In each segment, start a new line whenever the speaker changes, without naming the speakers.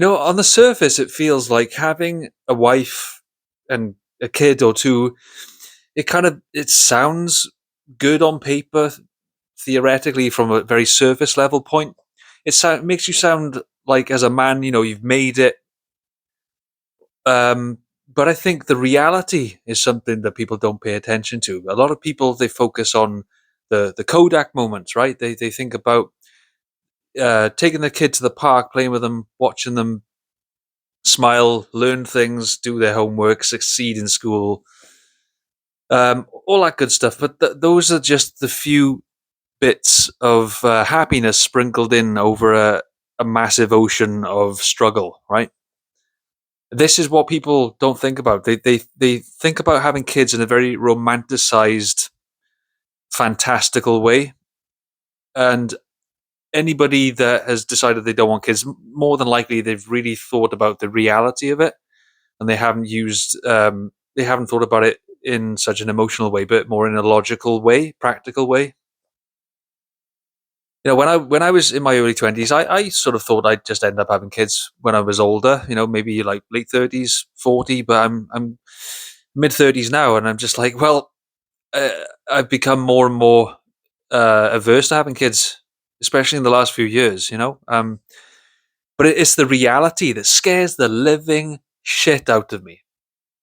On the surface, it feels like having a wife and a kid or two. It sounds good on paper, theoretically, from a very surface level point. Makes you sound like, as a man, you've made it. But I think the reality is something that people don't pay attention to. A lot of people, they focus on the Kodak moments, right? They think about taking their kid to the park, playing with them, watching them smile, learn things, do their homework, succeed in school, all that good stuff. But those are just the few bits of happiness sprinkled in over a massive ocean of struggle, right? This is what people don't think about. They think about having kids in a very romanticized, fantastical way, and anybody that has decided they don't want kids, more than likely they've really thought about the reality of it, and they haven't thought about it in such an emotional way, but more in a logical way, practical way. When I was in my early 20s, I sort of thought I'd just end up having kids when I was older. Maybe like late 30s, 40. But I'm mid 30s now, and I'm just like, well, uh, I've become more and more averse to having kids, especially in the last few years. But it's the reality that scares the living shit out of me.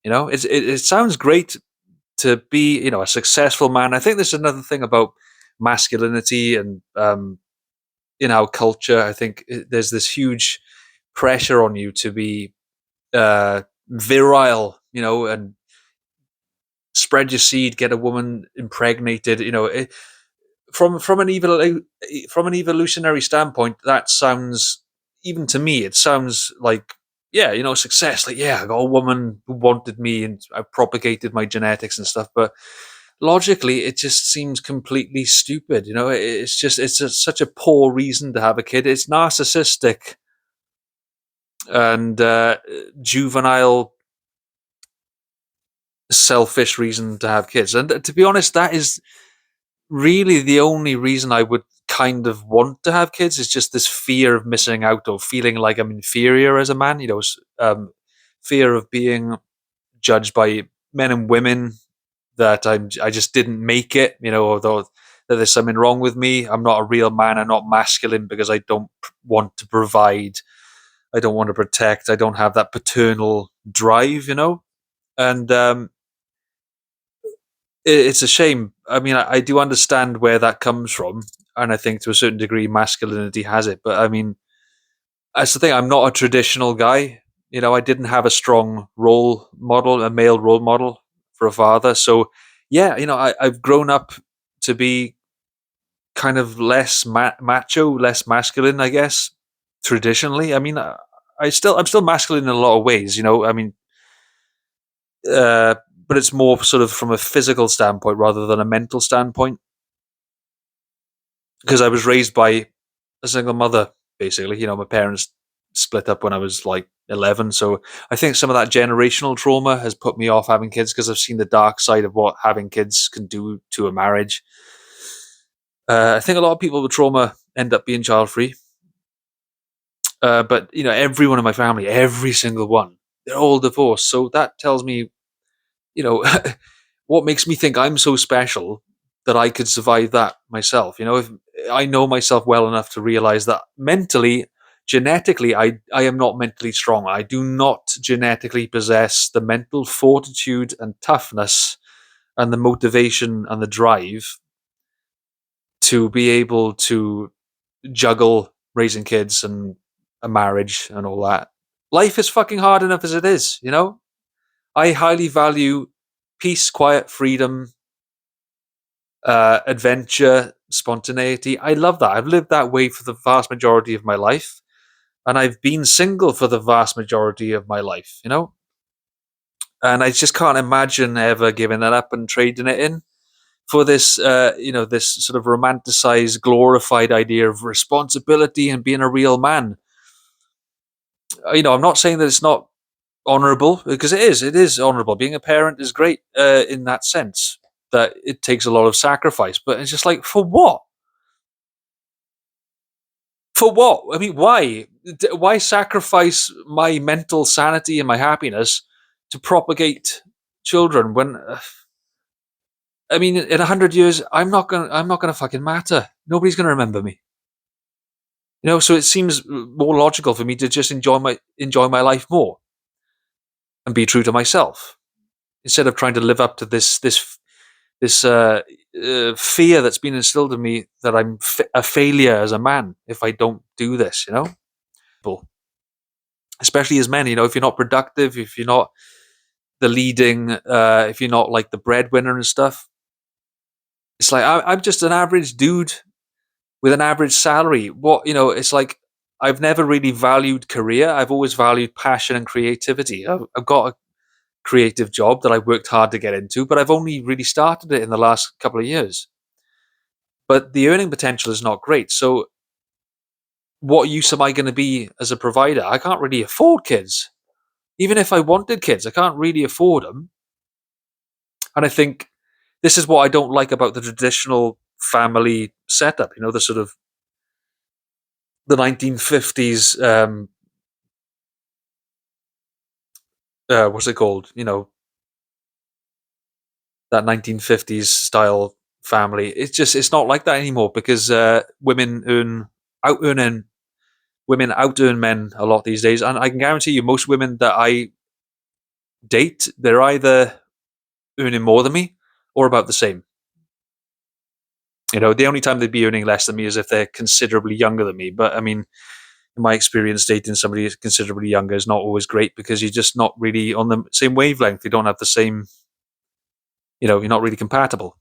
It sounds great to be, a successful man. I think there's another thing about masculinity and in our culture. I think there's this huge pressure on you to be virile, and spread your seed, get a woman impregnated. From an evolutionary standpoint, that sounds, even to me, it sounds like, yeah, success. Like, yeah, I got a woman who wanted me, and I propagated my genetics and stuff. But logically, it just seems completely stupid. Such a poor reason to have a kid. It's narcissistic and juvenile, selfish reason to have kids. And to be honest, that is really the only reason I would kind of want to have kids, is just this fear of missing out or feeling like I'm inferior as a man. Fear of being judged by men and women, that I just didn't make it. Although that there's something wrong with me. I'm not a real man. I'm not masculine because I don't want to provide. I don't want to protect. I don't have that paternal drive. And it's a shame. I mean, I do understand where that comes from, and I think to a certain degree masculinity has it. But I mean, that's the thing. I'm not a traditional guy. I didn't have a strong role model, a male role model for a father. So yeah, I've grown up to be kind of less macho, less masculine, I guess. Traditionally, I mean, I'm still masculine in a lot of ways. I mean, uh, but it's more sort of from a physical standpoint rather than a mental standpoint, because I was raised by a single mother, basically. My parents split up when I was like 11. So I think some of that generational trauma has put me off having kids, because I've seen the dark side of what having kids can do to a marriage. I think a lot of people with trauma end up being child free. But, everyone in my family, every single one, they're all divorced. So that tells me, you know, what makes me think I'm so special that I could survive that myself. If I know myself well enough to realize that mentally, genetically, I am not mentally strong. I do not genetically possess the mental fortitude and toughness and the motivation and the drive to be able to juggle raising kids and a marriage and all that. Life is fucking hard enough as it is. I highly value peace, quiet, freedom, adventure, spontaneity. I love that. I've lived that way for the vast majority of my life, and I've been single for the vast majority of my life. And I just can't imagine ever giving that up and trading it in for this sort of romanticized, glorified idea of responsibility and being a real man. I'm not saying that it's not honorable, because it is. It is honorable. Being a parent is great in that sense, that it takes a lot of sacrifice. But it's just like, for what? For what? I mean, why? Why sacrifice my mental sanity and my happiness to propagate children when I mean, in 100 years, I'm not gonna fucking matter. Nobody's gonna remember me. So it seems more logical for me to just enjoy my life more and be true to myself instead of trying to live up to this fear that's been instilled in me that I'm a failure as a man if I don't do this. Well, especially as men, if you're not productive, if you're not the leading, if you're not like the breadwinner and stuff, it's like I'm just an average dude with an average salary. It's like I've never really valued career. I've always valued passion and creativity. I've got a creative job that I worked hard to get into, but I've only really started it in the last couple of years. But the earning potential is not great. So what use am I going to be as a provider? I can't really afford kids. Even if I wanted kids, I can't really afford them. And I think this is what I don't like about the traditional family setup. The sort of the 1950s. What's it called? That 1950s style family. It's not like that anymore because out earning women out earn men a lot these days, and I can guarantee you, most women that I date, they're either earning more than me or about the same. The only time they'd be earning less than me is if they're considerably younger than me. But I mean, in my experience, dating somebody who's considerably younger is not always great because you're just not really on the same wavelength. You don't have the same, you're not really compatible.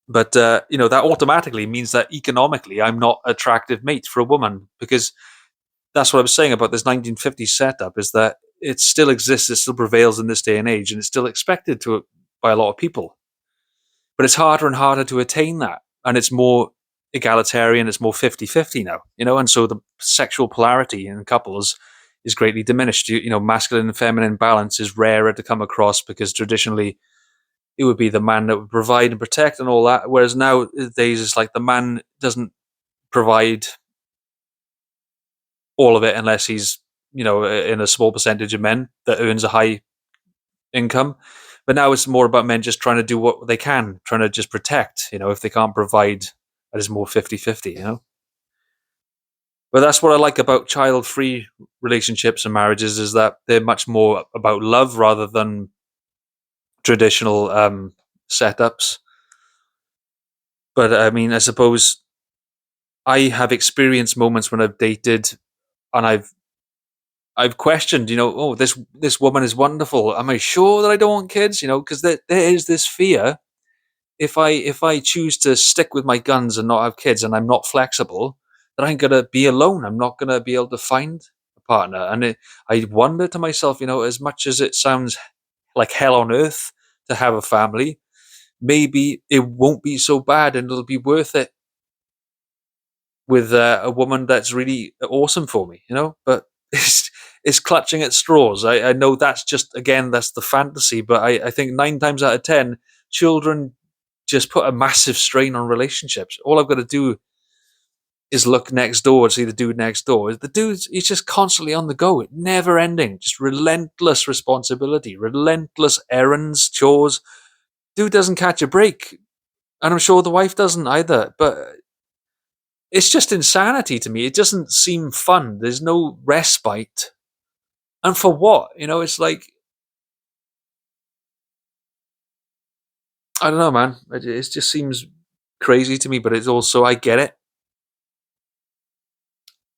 But that automatically means that economically, I'm not attractive mate for a woman because that's what I was saying about this 1950s setup is that it still exists, it still prevails in this day and age, and it's still expected to by a lot of people. But it's harder and harder to attain that, and it's more egalitarian, it's more 50-50 now, and so the sexual polarity in couples is greatly diminished. Masculine and feminine balance is rarer to come across because traditionally it would be the man that would provide and protect and all that, whereas nowadays it's like the man doesn't provide all of it unless he's in a small percentage of men that earns a high income. But now it's more about men just trying to do what they can, trying to just protect. If they can't provide, that is more 50-50. But that's what I like about child-free relationships and marriages is that they're much more about love rather than traditional setups. But I mean, I suppose I have experienced moments when I've dated and I've questioned, oh, this woman is wonderful. Am I sure that I don't want kids? Because there is this fear. If I choose to stick with my guns and not have kids, and I'm not flexible, that I'm gonna be alone. I'm not gonna be able to find a partner. And I wonder to myself, as much as it sounds like hell on earth to have a family, maybe it won't be so bad, and it'll be worth it with a woman that's really awesome for me. But it's clutching at straws. I know that's just again that's the fantasy, but I think 9 times out of 10, children just put a massive strain on relationships. All I've got to do is look next door to see the dude next door. The dude's he's just constantly on the go, never ending, just relentless responsibility, relentless errands, chores. Dude doesn't catch a break, and I'm sure the wife doesn't either. But it's just insanity to me. It doesn't seem fun. There's no respite. And for what? It's like, I don't know, man. It just seems crazy to me, but it's also, I get it.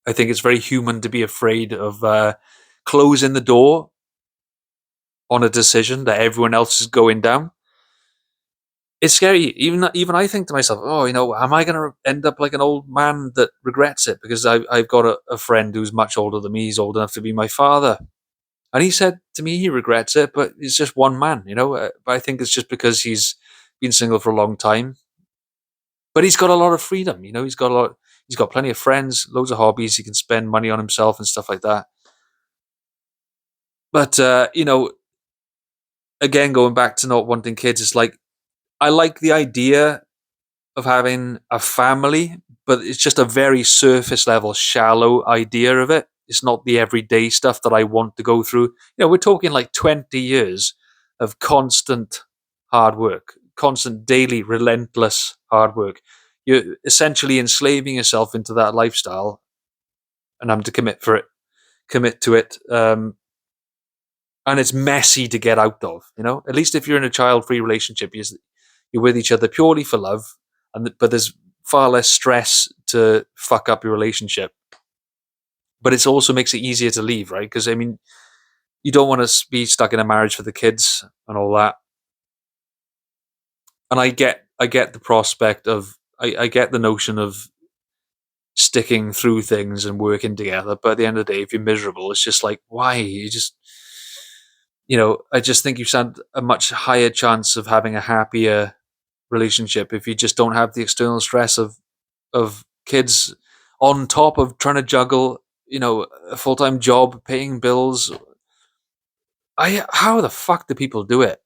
I think it's very human to be afraid of closing the door on a decision that everyone else is going down. It's scary. Even I think to myself, oh, am I going to end up like an old man that regrets it? Because I've got a friend who's much older than me. He's old enough to be my father. And he said to me he regrets it, but he's just one man, But I think it's just because he's been single for a long time. But he's got a lot of freedom, he's got plenty of friends, loads of hobbies, he can spend money on himself and stuff like that. But again, going back to not wanting kids, it's like I like the idea of having a family, but it's just a very surface level, shallow idea of it. It's not the everyday stuff that I want to go through. We're talking like 20 years of constant hard work, constant daily, relentless hard work. You're essentially enslaving yourself into that lifestyle and having to commit to it. And it's messy to get out of. At least if you're in a child-free relationship, you're with each other purely for love, but there's far less stress to fuck up your relationship. But it also makes it easier to leave, right? Because you don't want to be stuck in a marriage for the kids and all that. And I get the prospect of, I get the notion of sticking through things and working together. But at the end of the day, if you're miserable, it's just like, why? I just think you stand a much higher chance of having a happier relationship if you just don't have the external stress of kids on top of trying to juggle, a full-time job, paying bills. How the fuck do people do it?